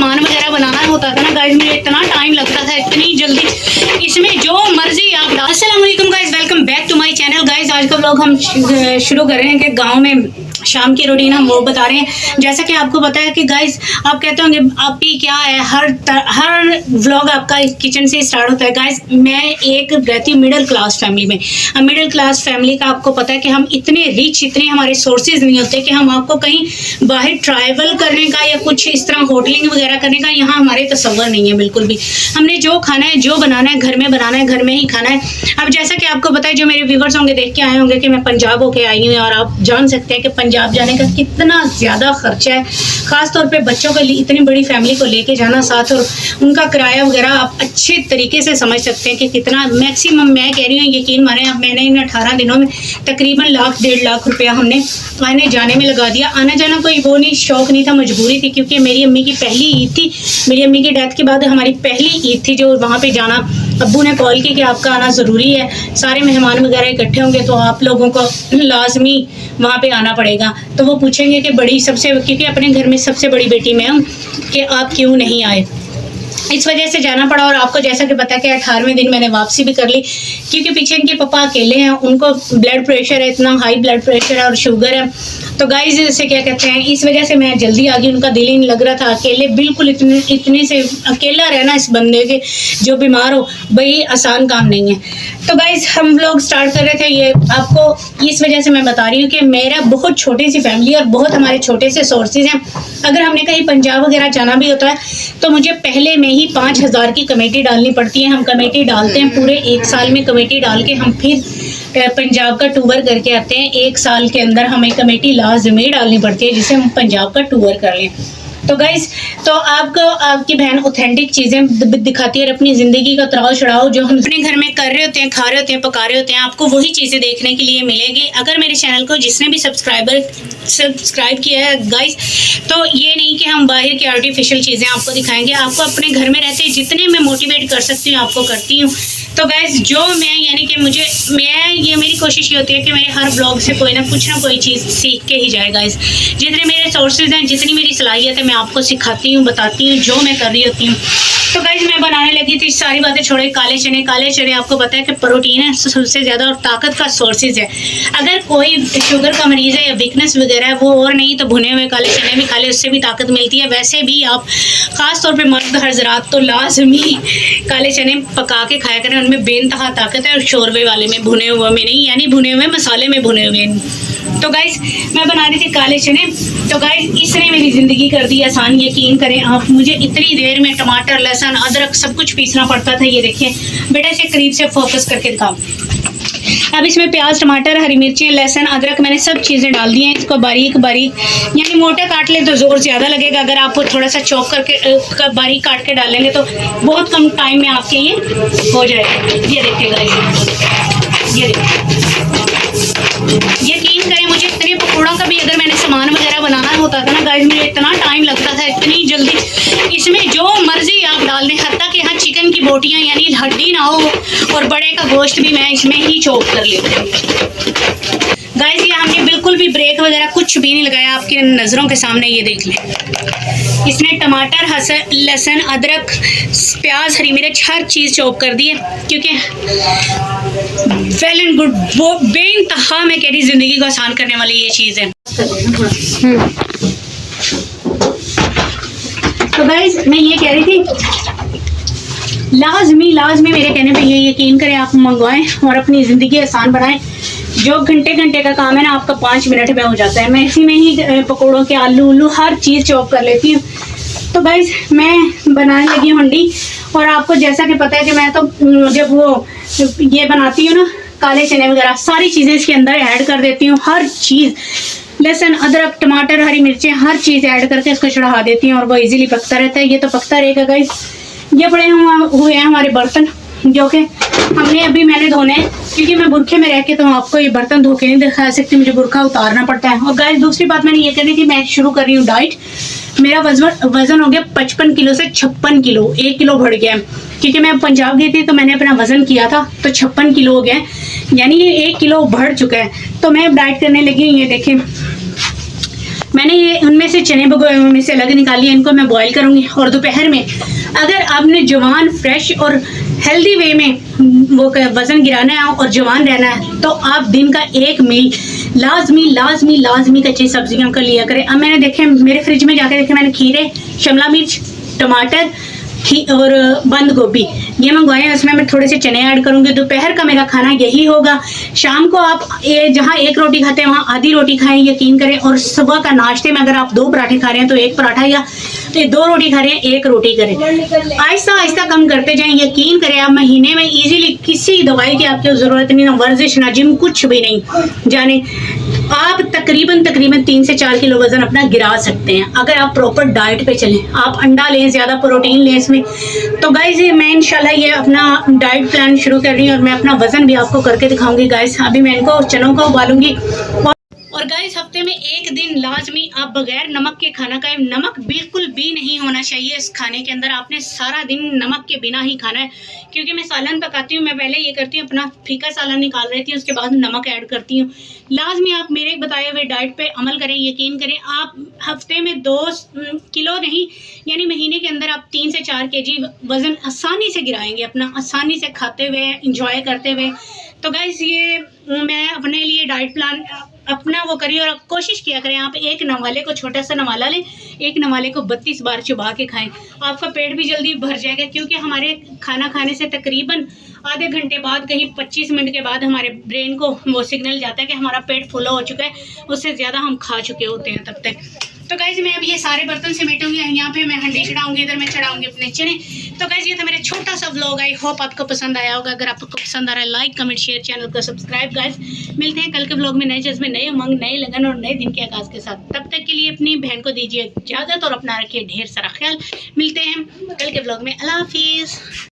सामान वगैरह बनाना होता था ना गाइस, मुझे इतना टाइम लगता था, इतनी जल्दी इसमें जो मर्जी आप डाल। अस्सलाम वालेकुम guys, welcome back to my channel. Guys आज का व्लॉग हम शुरू कर रहे हैं कि गांव में शाम की रूटीन हम वो बता रहे हैं। जैसा कि आपको पता है कि गाइस आप कहते होंगे आपकी क्या है, हर व्लॉग आपका किचन से स्टार्ट होता है। गाइस मैं एक रहती हूँ मिडिल क्लास फैमिली में। अब मिडिल क्लास फैमिली का आपको पता है कि हम इतने रिच, इतने हमारे सोर्सेज नहीं होते कि हम आपको कहीं बाहर ट्रैवल करने का या कुछ इस तरह होटलिंग वगैरह करने का यहाँ हमारे तसव्वुर नहीं है बिल्कुल भी। हमने जो खाना है, जो बनाना है, घर में बनाना है, घर में ही खाना है। अब जैसा कि आपको पता है, जो मेरे व्यूवर्स होंगे देख के आए होंगे कि मैं पंजाब होके आई हूँ, और आप जान सकते हैं कि पंजाब जाने का कितना ज़्यादा खर्चा है। ख़ास तौर पे बच्चों के लिए, इतनी बड़ी फैमिली को लेके जाना साथ, और उनका किराया वगैरह आप अच्छे तरीके से समझ सकते हैं कि कितना मैक्सिमम, मैं कह रही हूँ यकीन माने, अब मैंने इन 18 दिनों में तकरीबन लाख 1.5 लाख रुपया हमने आने जाने में लगा दिया। आना जाना कोई वो नहीं, शौक नहीं था, मजबूरी थी, क्योंकि मेरी अम्मी की पहली ईद थी। मेरी अम्मी की डेथ के बाद हमारी पहली ईद थी, जो वहाँ पे जाना। अब्बू ने कॉल की कि आपका आना ज़रूरी है, सारे मेहमान वगैरह इकट्ठे होंगे तो आप लोगों को लाजमी वहाँ पे आना पड़ेगा। तो वो पूछेंगे कि बड़ी सबसे, क्योंकि अपने घर में सबसे बड़ी बेटी मैं हूँ, कि आप क्यों नहीं आए। इस वजह से जाना पड़ा। और आपको जैसा कि पता है कि 18वें दिन मैंने वापसी भी कर ली, क्योंकि पीछे इनके पापा अकेले हैं, उनको ब्लड प्रेशर है, इतना हाई ब्लड प्रेशर है और शुगर है। तो गाइस इसे क्या कहते हैं, इस वजह से मैं जल्दी आ गई। उनका दिल ही नहीं लग रहा था अकेले, बिल्कुल इतने से अकेला रहना इस बंदे के जो बीमार हो भाई आसान काम नहीं है। तो गाइस हम लोग स्टार्ट कर रहे थे, ये आपको इस वजह से मैं बता रही हूँ कि मेरा बहुत छोटी सी फैमिली और बहुत हमारे छोटे से सोर्सेज हैं। अगर हमने कहीं पंजाब वगैरह जाना भी होता है तो मुझे पहले में ही 5000 की कमेटी डालनी पड़ती है। हम कमेटी डालते हैं, पूरे 1 साल में कमेटी डाल के हम फिर पंजाब का टूर करके आते हैं। 1 साल के अंदर हमें कमेटी लाजमी डालनी पड़ती है जिससे हम पंजाब का टूर कर लें। तो गाइस, तो आपको आपकी बहन ऑथेंटिक चीज़ें दिखाती है, और अपनी ज़िंदगी का उतराव चढ़ाव जो हम अपने घर में कर रहे होते हैं, खा रहे होते हैं, पका रहे होते हैं, आपको वही चीज़ें देखने के लिए मिलेगी। अगर मेरे चैनल को जिसने भी सब्सक्राइब किया है गाइस, तो ये नहीं कि हम बाहर की आर्टिफिशियल चीज़ें आपको दिखाएंगे। आपको अपने घर में रहते जितने मैं मोटिवेट कर सकती हूँ आपको करती हूँ। तो गाइस जो मैं, यानी कि ये मेरी कोशिश ये होती है कि मेरे हर ब्लॉग से कोई ना कोई चीज़ सीख के ही जाए। गाइस जितने मेरे सोर्सेज हैं, जितनी मेरी सलाहियत है, मैं आपको सिखाती हूँ, बताती हूँ जो मैं कर रही होती हूँ। तो गाइस मैं बनाने लगी थी, सारी बातें छोड़े। काले चने आपको पता है कि प्रोटीन है सबसे ज़्यादा और ताकत का सोर्सेज है। अगर कोई शुगर का मरीज़ है या वीकनेस वगैरह है, वो और नहीं तो भुने हुए काले चने भी खा ले, उससे भी ताकत मिलती है। वैसे भी आप ख़ास तौर पे मर्द हज़रात तो लाजमी काले चने पका के खाया करें, उनमें बेनतहा ताकत है। और शोरबे वाले में, भुने हुए में नहीं, यानी भुने हुए मसाले में भुने हुए। तो गाइस मैं बना रही थी काले चने। तो गाइस इसने मेरी ज़िंदगी कर दी आसान, यकीन करें आप। मुझे इतनी देर में टमाटर, लहसुन, अदरक सब कुछ पीसना पड़ता था। ये देखिए बेटा, से करीब से फोकस करके दिखाओ। अब इसमें प्याज, टमाटर, हरी मिर्ची, लहसुन, अदरक मैंने सब चीज़ें डाल दी हैं। इसको बारीक यानी मोटा काट ले तो ज़ोर ज़्यादा लगेगा। अगर आप थोड़ा सा चॉप करके बारीक काट के डालेंगे तो बहुत कम टाइम में आपके ये हो जाएगा। ये देखिएगा, ये यकीन करें, मुझे इतने पकौड़ों का भी अगर मैंने सामान वगैरह बनाना होता था ना गाइस, मुझे इतना टाइम लगता था, इतनी जल्दी इसमें जो मर्जी आप डाल दें। हत्ता कि यहाँ चिकन की बोटियाँ यानी हड्डी ना हो, और बड़े का गोश्त भी मैं इसमें ही चॉप कर लेती हूँ। गाइस ये हमने बिल्कुल भी ब्रेक वगैरह कुछ भी नहीं लगाया, आपकी नज़रों के सामने ये देख लें। इसमें टमाटर, लहसुन, अदरक, प्याज, हरी मिर्च हर चीज़ चॉप कर दी है, क्योंकि वेल एंड गुड, वो बेइंतहा मैं कह रही ज़िंदगी को आसान करने वाली ये चीज़ है। तो गाइस मैं ये कह रही थी, लाजमी मेरे कहने पे ये यकीन करें, आप मंगवाएं और अपनी ज़िंदगी आसान बनाएं। जो घंटे का काम है ना, आपका 5 मिनट में हो जाता है। मैं इसी में ही पकौड़ों के आलू हर चीज़ चॉप कर लेती हूँ। तो गाइस मैं बनाने लगी हूँ हंडी। और आपको जैसा कि पता है कि मैं तो जब वो ये बनाती हूँ ना काले चने वगैरह, सारी चीज़ें इसके अंदर ऐड कर देती हूँ। हर चीज़, लहसुन, अदरक, टमाटर, हरी मिर्चें, हर चीज़ ऐड करके इसको चढ़ा देती हूँ, और वो इजीली पकता रहता है। ये तो पकता रहेगा गाइस। ये पड़े हुए हैं हमारे बर्तन, जो कि हमने मैंने धोने, क्योंकि मैं बुरखे में रह के तो आपको ये बर्तन धो के नहीं दिखा सकती, मुझे बुरखा उतारना पड़ता है। और गाइस दूसरी बात मैंने ये करनी थी, मैं शुरू कर रही हूँ डाइट। मेरा वजन हो गया 55 किलो से 56 किलो, 1 किलो बढ़ गया। क्योंकि मैं पंजाब गई थी तो मैंने अपना वजन किया था, तो 56 किलो हो गया, यानी ये 1 किलो बढ़ चुका है। तो मैं अब डाइट करने लगी हूँ। ये देखें मैंने ये उनमें से चने भिगोए हुए में से अलग निकाली है, इनको मैं बॉईल करूँगी। और दोपहर में अगर आपने जवान फ्रेश और हेल्दी वे में वो वज़न गिराना है और जवान रहना है तो आप दिन का एक मील लाजमी कच्ची सब्जियों का लिया करें। अब मैंने देखे मेरे फ्रिज में जाके देखे, मैंने खीरे, शिमला मिर्च, टमाटर और बंद गोभी ये मंगवाए हैं। उसमें मैं थोड़े से चने ऐड करूंगी। दोपहर का मेरा खाना यही होगा। शाम को आप जहाँ एक रोटी खाते हैं वहाँ आधी रोटी खाएं, यकीन करें। और सुबह का नाश्ते में अगर आप 2 पराठे खा रहे हैं तो 1 पराठा, या तो 2 रोटी खा रहे हैं 1 रोटी करें। आहिस्ता आहिस्ता कम करते जाएं। यकीन करें आप महीने में इजीली किसी दवाई की आपको ज़रूरत नहीं, ना वर्जिश ना जिम, कुछ भी नहीं जाने, आप तकरीबन 3 से 4 किलो वजन अपना गिरा सकते हैं अगर आप प्रॉपर डाइट पे चलें। आप अंडा लें, ज़्यादा प्रोटीन लें इसमें। तो गाइज मैं इंशाल्लाह ये अपना डाइट प्लान शुरू कर रही हूँ और मैं अपना वजन भी आपको करके दिखाऊंगी गाइज। अभी मैं इनको चनों को उबालूंगी। और गाइस हफ्ते में 1 दिन लाजमी आप बगैर नमक के खाना खाएं। नमक बिल्कुल भी नहीं होना चाहिए इस खाने के अंदर। आपने सारा दिन नमक के बिना ही खाना है। क्योंकि मैं सालन पकाती हूँ, मैं पहले ये करती हूँ अपना फीका सालन निकाल लेती हूँ, उसके बाद नमक ऐड करती हूँ। लाजमी आप मेरे बताए हुए डाइट पे अमल करें। यकीन करें आप हफ्ते में 2 किलो नहीं, यानी महीने के अंदर आप 3 से 4 kg वज़न आसानी से गिराएंगे अपना, आसानी से खाते हुए, इंजॉय करते हुए। तो गाइस ये मैं अपने लिए डाइट प्लान अपना वो करिए। और कोशिश किया करें आप एक नवाले को, छोटा सा नवाला लें, एक नवाले को 32 बार चबा के खाएं। आपका पेट भी जल्दी भर जाएगा। क्योंकि हमारे खाना खाने से तकरीबन आधे घंटे बाद, कहीं 25 मिनट के बाद हमारे ब्रेन को वो सिग्नल जाता है कि हमारा पेट फुल हो चुका है, उससे ज़्यादा हम खा चुके होते हैं तब तक। तो गाइज मैं अब ये सारे बर्तन समेटूंगी। यहाँ पे मैं हंडी चढ़ाऊंगी, इधर मैं चढ़ाऊंगी अपने चने। तो गाइज ये था मेरा छोटा सा व्लॉग। आई होप आपको पसंद आया होगा। अगर आपको पसंद आ रहा है लाइक, कमेंट, शेयर, चैनल को सब्सक्राइब। गाइज मिलते हैं कल के व्लॉग में नए जज्बे, नए उमंग, नए लगन और नए दिन के आगाज के साथ। तब तक के लिए अपनी बहन को दीजिए इजाज़त और अपना रखिए ढेर सारा ख्याल। मिलते हैं कल के व्लॉग में। अल्लाह हाफिज़।